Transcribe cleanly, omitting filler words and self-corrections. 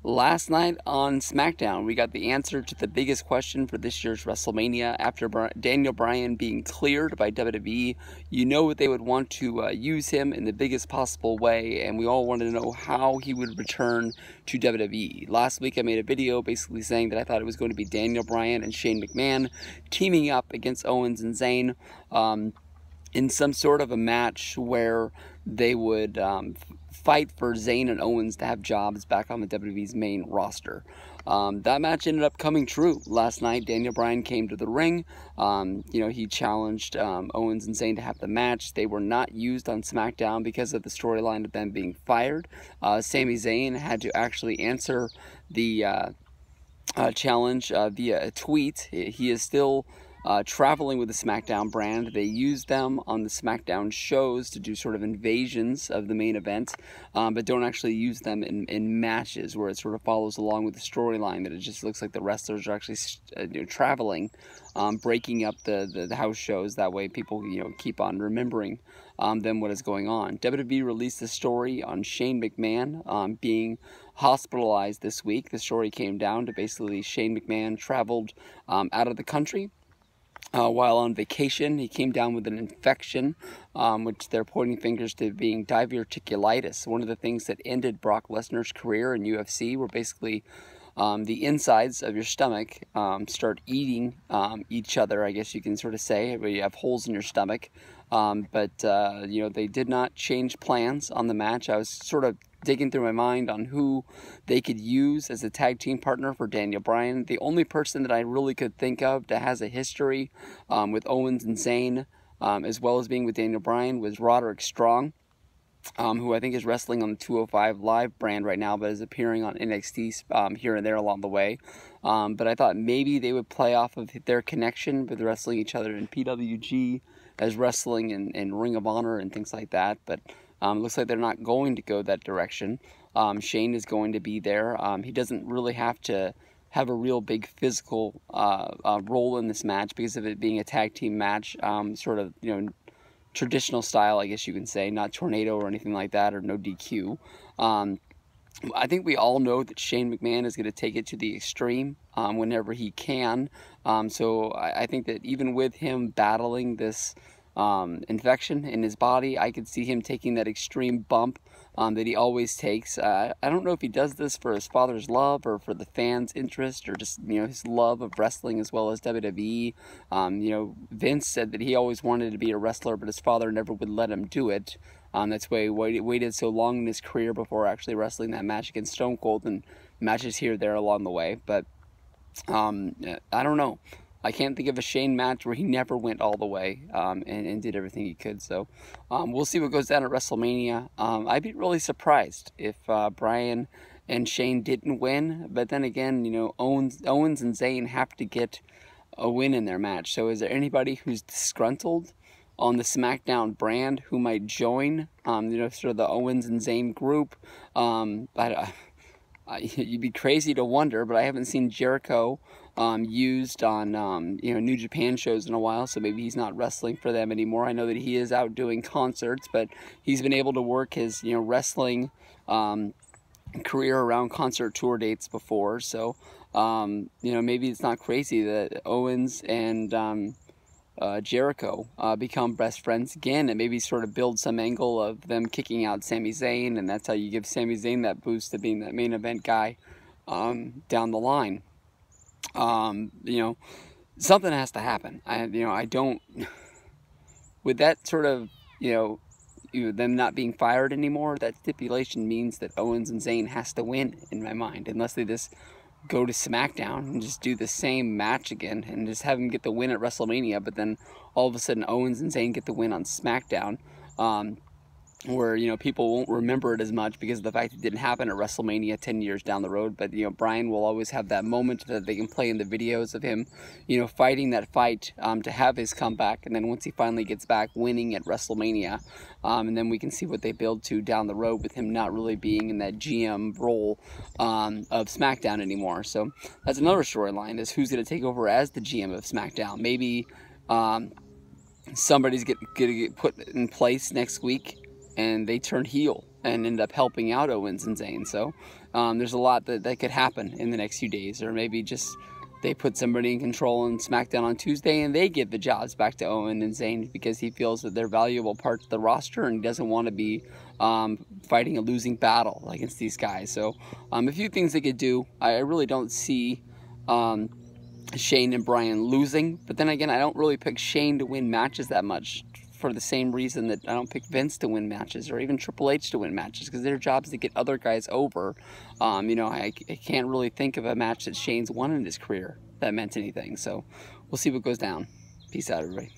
Last night on SmackDown, we got the answer to the biggest question for this year's WrestleMania. After Daniel Bryan being cleared by WWE, you know they would want to use him in the biggest possible way, and we all wanted to know how he would return to WWE. Last week I made a video basically saying that I thought it was going to be Daniel Bryan and Shane McMahon teaming up against Owens and Zayn in some sort of a match where they would fight for Zayn and Owens to have jobs back on the WWE's main roster. That match ended up coming true last night. Daniel Bryan came to the ring. He challenged Owens and Zayn to have the match. They were not used on SmackDown because of the storyline of them being fired. Sami Zayn had to actually answer the challenge via a tweet. He is still traveling with the SmackDown brand. They use them on the SmackDown shows to do sort of invasions of the main event, but don't actually use them in matches where it sort of follows along with the storyline, that it just looks like the wrestlers are actually traveling, breaking up the house shows. That way people keep on remembering them what is going on. WWE released a story on Shane McMahon being hospitalized this week. The story came down to basically Shane McMahon traveled out of the country while on vacation. He came down with an infection, which they're pointing fingers to being diverticulitis. One of the things that ended Brock Lesnar's career in UFC were basically the insides of your stomach start eating each other, I guess you can sort of say, where you have holes in your stomach. They did not change plans on the match. I was sort of digging through my mind on who they could use as a tag team partner for Daniel Bryan. The only person that I really could think of that has a history with Owens and Zayn, as well as being with Daniel Bryan, was Roderick Strong, who I think is wrestling on the 205 Live brand right now, but is appearing on NXT here and there along the way. But I thought maybe they would play off of their connection with wrestling each other in PWG, as wrestling in Ring of Honor and things like that. But looks like they're not going to go that direction. Shane is going to be there. He doesn't really have to have a real big physical role in this match because of it being a tag team match, sort of, traditional style, I guess you can say, not tornado or anything like that, or no DQ. I think we all know that Shane McMahon is going to take it to the extreme whenever he can. So I think that even with him battling this infection in his body, I could see him taking that extreme bump that he always takes. I don't know if he does this for his father's love or for the fans' interest, or just his love of wrestling as well as WWE. Vince said that he always wanted to be a wrestler, but his father never would let him do it. That's why he waited so long in his career before actually wrestling that match against Stone Cold, and matches here or there along the way. But I don't know. I can't think of a Shane match where he never went all the way and did everything he could. So we'll see what goes down at WrestleMania. I'd be really surprised if Bryan and Shane didn't win. But then again, Owens and Zayn have to get a win in their match. So is there anybody who's disgruntled on the SmackDown brand who might join, sort of the Owens and Zayn group? You'd be crazy to wonder, but I haven't seen Jericho used on New Japan shows in a while, so maybe he's not wrestling for them anymore. I know that he is out doing concerts, but he's been able to work his wrestling career around concert tour dates before. So maybe it's not crazy that Owens and Jericho become best friends again, and maybe sort of build some angle of them kicking out Sami Zayn, and that's how you give Sami Zayn that boost to being that main event guy down the line. Something has to happen. I don't, with that sort of, them not being fired anymore, that stipulation means that Owens and Zayn has to win in my mind, unless they just go to SmackDown and just do the same match again and just have them get the win at WrestleMania, but then all of a sudden Owens and Zayn get the win on SmackDown, where people won't remember it as much because of the fact it didn't happen at WrestleMania 10 years down the road. But Bryan will always have that moment that they can play in the videos of him fighting that fight to have his comeback, and then once he finally gets back, winning at WrestleMania, and then we can see what they build to down the road with him not really being in that GM role of SmackDown anymore. So that's another storyline, is who's going to take over as the GM of SmackDown. Maybe somebody's going to get put in place next week and they turn heel and end up helping out Owens and Zayn. So there's a lot that could happen in the next few days, or maybe just they put somebody in control in SmackDown on Tuesday and they give the jobs back to Owen and Zayn because he feels that they're valuable parts of the roster and he doesn't want to be fighting a losing battle against these guys. So a few things they could do. I really don't see Shane and Bryan losing, but then again, I don't really pick Shane to win matches that much, for the same reason that I don't pick Vince to win matches or even Triple H to win matches, because their job is to get other guys over. You know, I can't really think of a match that Shane's won in his career that meant anything. So we'll see what goes down. Peace out, everybody.